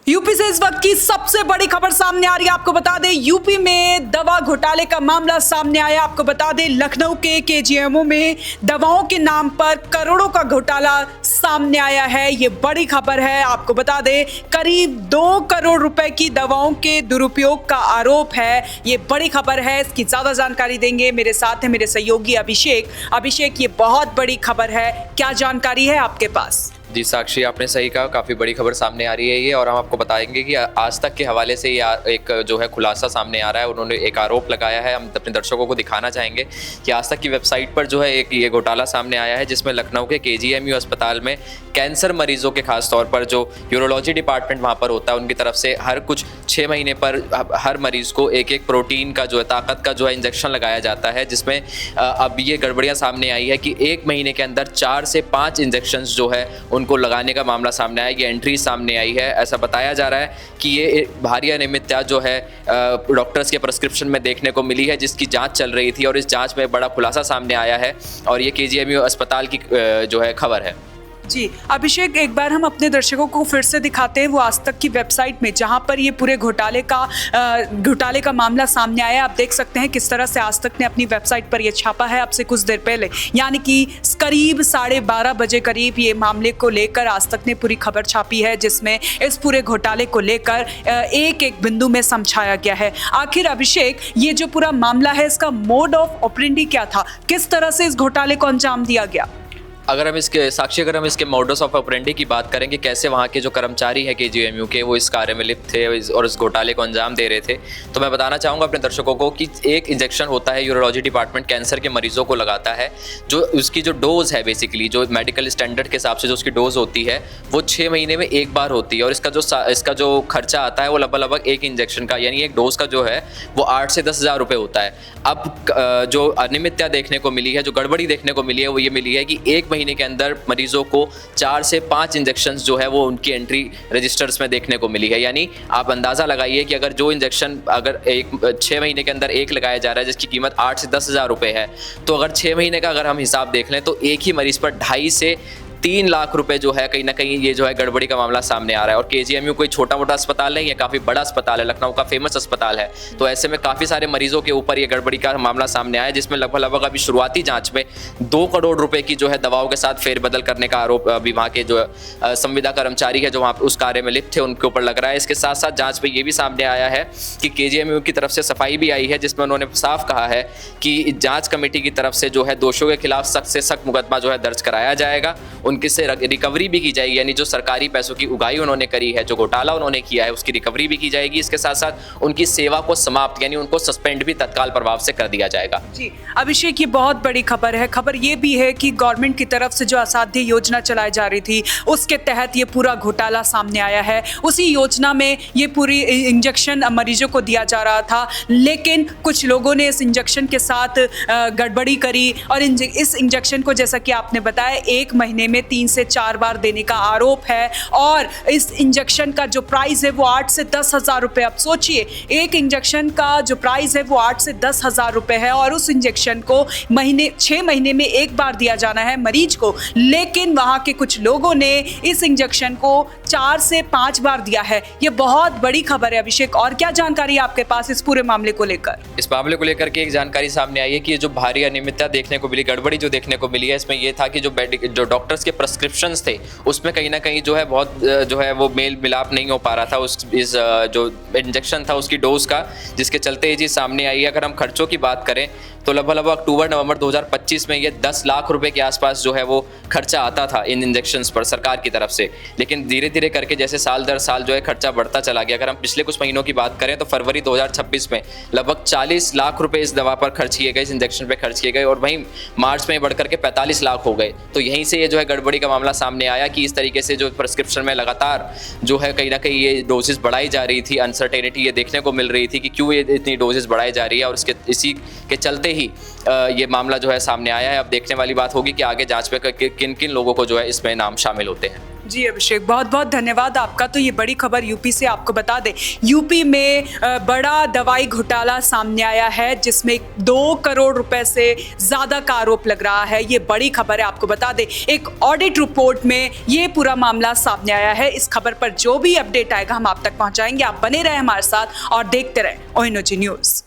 UP से इस वक्त की सबसे बड़ी खबर सामने आ रही है। आपको बता दें यूपी में दवा घोटाले का मामला सामने आया। आपको बता दें लखनऊ के केजीएमओ में दवाओं के नाम पर करोड़ों का घोटाला सामने आया है। ये बड़ी खबर है। आपको बता दें करीब 2 करोड़ रुपए की दवाओं के दुरुपयोग का आरोप है। ये बड़ी खबर है। इसकी ज्यादा जानकारी देंगे मेरे साथ है मेरे सहयोगी अभिषेक। अभिषेक, ये बहुत बड़ी खबर है, क्या जानकारी है आपके पास? जी साक्षी, आपने सही कहा, काफ़ी बड़ी खबर सामने आ रही है ये, और हम आपको बताएंगे कि आज तक के हवाले से ये एक जो है खुलासा सामने आ रहा है। उन्होंने एक आरोप लगाया है। हम अपने दर्शकों को दिखाना चाहेंगे कि आज तक की वेबसाइट पर जो है एक ये घोटाला सामने आया है, जिसमें लखनऊ के केजीएमयू अस्पताल में कैंसर मरीजों के खास तौर पर जो यूरोलॉजी डिपार्टमेंट वहाँ पर होता है, उनकी तरफ से हर कुछ 6 महीने पर हर मरीज को एक प्रोटीन का जो है, ताकत का जो है इंजेक्शन लगाया जाता है, जिसमें अब ये गड़बड़ियाँ सामने आई है कि 1 महीने के अंदर 4 से 5 इंजेक्शन जो है उनको लगाने का मामला सामने आया। ये एंट्री सामने आई है। ऐसा बताया जा रहा है कि ये भारी अनियमितता जो है डॉक्टर्स के प्रिस्क्रिप्शन में देखने को मिली है, जिसकी जांच चल रही थी, और इस जांच में बड़ा खुलासा सामने आया है, और ये केजीएमयू अस्पताल की जो है खबर है। जी अभिषेक, एक बार हम अपने दर्शकों को फिर से दिखाते हैं वो आज तक की वेबसाइट में, जहां पर ये पूरे घोटाले का मामला सामने आया। आप देख सकते हैं किस तरह से आज तक ने अपनी वेबसाइट पर ये छापा है अब से कुछ देर पहले, यानी कि करीब 12:30 बजे करीब ये मामले को लेकर आज तक ने पूरी खबर छापी है, जिसमें इस पूरे घोटाले को लेकर एक एक बिंदु में समझाया गया है। आखिर अभिषेक, ये जो पूरा मामला है इसका मोड ऑफ ऑपरेंडी क्या था, किस तरह से इस घोटाले को अंजाम दिया गया? अगर हम इसके मोडस ऑफ ऑपरेंडी की बात करें कि कैसे वहाँ के जो कर्मचारी हैं केजीएमयू के, वो इस कार्य में लिप्त थे और इस घोटाले को अंजाम दे रहे थे, तो मैं बताना चाहूँगा अपने दर्शकों को कि एक इंजेक्शन होता है, यूरोलॉजी डिपार्टमेंट कैंसर के मरीजों को लगाता है, जो उसकी जो डोज है, बेसिकली जो मेडिकल स्टैंडर्ड के हिसाब से जो उसकी डोज होती है वो 6 महीने में एक बार होती है, और इसका जो खर्चा आता है वो लगभग एक इंजेक्शन का, यानी एक डोज का जो है वो 8 से 10 हज़ार रुपये होता है। अब जो अनियमितता देखने को मिली है, जो गड़बड़ी देखने को मिली है, वो ये मिली है कि 1 महीने के अंदर मरीजों को 4 से 5 इंजेक्शंस जो है वो उनकी एंट्री रजिस्टर्स में देखने को मिली है। यानी आप अंदाज़ा लगाइए कि अगर जो इंजेक्शन 6 महीने के अंदर एक लगाया जा रहा है, जिसकी कीमत 8 से 10 हज़ार रुपये है, तो अगर 6 महीने का अगर हम हिसाब देख लें तो एक ही मरीज़ पर 2.5 से 3 लाख रुपए जो है कहीं ना कहीं ये जो है गड़बड़ी का मामला सामने आ रहा है। और केजीएमयू कोई छोटा मोटा अस्पताल नहीं है, काफ़ी बड़ा अस्पताल है, लखनऊ का फेमस अस्पताल है। तो ऐसे में काफ़ी सारे मरीजों के ऊपर ये गड़बड़ी का मामला सामने आया, जिसमें लगभग अभी शुरुआती जांच में 2 करोड़ रुपए की जो है दवाओं के साथ फेरबदल करने का आरोप अभी वहाँ के जो संविदा कर्मचारी है जो वहाँ उस कार्य में लिप्त थे उनके ऊपर लग रहा है। इसके साथ साथ जाँच में ये भी सामने आया है कि केजीएमयू की तरफ से सफाई भी आई है, जिसमें उन्होंने साफ कहा है कि जाँच कमेटी की तरफ से जो है दोषियों के खिलाफ सख्त से सख्त मुकदमा जो है दर्ज कराया जाएगा, उनकी से रिकवरी भी की जाएगी, यानी जो सरकारी पैसों की उगाही उन्होंने करी है, जो घोटाला उन्होंने किया है, उसकी रिकवरी भी की जाएगी। इसके साथ साथ उनकी सेवा को समाप्त, यानी उनको सस्पेंड भी तत्काल प्रभाव से कर दिया जाएगा। जी अभिषेक, ये बहुत बड़ी खबर है। खबर ये भी है कि गवर्नमेंट की तरफ से जो असाध्य योजना चलाई जा रही थी, उसके तहत ये पूरा घोटाला सामने आया है। उसी योजना में ये पूरी इंजेक्शन मरीजों को दिया जा रहा था, लेकिन कुछ लोगों ने इस इंजेक्शन के साथ गड़बड़ी करी, और इस इंजेक्शन को, जैसा कि आपने बताया, 1 महीने में 3 से 4 बार देने का आरोप है। और इस इंजेक्शन का जो प्राइस है वो 8 से 10 हज़ार रुपये। अब सोचिए, एक इंजेक्शन का जो प्राइस है वो 8 से 10 हज़ार रुपये है, और उस इंजेक्शन को 6 महीने में एक बार दिया जाना है मरीज को, लेकिन वहां के कुछ लोगों ने इस इंजेक्शन को 4 से 5 बार दिया है। ये बहुत बड़ी खबर है अभिषेक, और क्या जानकारी आपके पास इस पूरे मामले को लेकर? इस मामले को लेकर के एक जानकारी सामने आई है कि ये जो भारी अनियमितता देखने को मिली, गड़बड़ी जो देखने को मिली है, इसमें यह था कि जो डॉक्टर्स के प्रिस्क्रिप्शन थे उसमें कहीं ना कहीं जो है बहुत जो है वो मेल मिलाप नहीं हो पा रहा था इस जो इंजेक्शन था उसकी डोज का, जिसके चलते ये चीज़ सामने आई है। अगर हम खर्चों की बात करें तो लगभग अक्टूबर-नवंबर 2025 में ये 10 लाख रुपए के आसपास जो है वो खर्चा आता था इन इंजेक्शंस पर सरकार की तरफ से, लेकिन धीरे धीरे करके जैसे साल दर साल जो है खर्चा बढ़ता चला गया। अगर हम पिछले कुछ महीनों की बात करें तो फरवरी 2026 में लगभग 40 लाख रुपए इस दवा पर खर्च किए गए, इस इंजेक्शन पर खर्च किए गए, और वहीं मार्च में बढ़कर के 45 लाख हो गए। तो यहीं से ये जो है गड़बड़ी का मामला सामने आया कि इस तरीके से जो प्रिस्क्रिप्शन में लगातार जो है कहीं ना कहीं ये डोजेस बढ़ाई जा रही थी, अनसर्टेनिटी ये देखने को मिल रही थी कि क्यों ये इतनी डोजेस बढ़ाई जा रही है, और इसी के चलते ही ये मामला जो है सामने आया है। अब देखने वाली बात होगी कि आगे जांच में किन किन लोगों को जो है इसमें नाम शामिल होते हैं। जी अभिषेक, बहुत बहुत धन्यवाद आपका। तो ये बड़ी खबर यूपी से, आपको बता दें यूपी में बड़ा दवाई घोटाला सामने आया है जिसमें 2 करोड़ रुपए से ज़्यादा का आरोप लग रहा है। ये बड़ी खबर है, आपको बता दें एक ऑडिट रिपोर्ट में ये पूरा मामला सामने आया है। इस खबर पर जो भी अपडेट आएगा हम आप तक पहुंचाएंगे। आप बने रहें हमारे साथ और देखते रहें ONOG न्यूज़।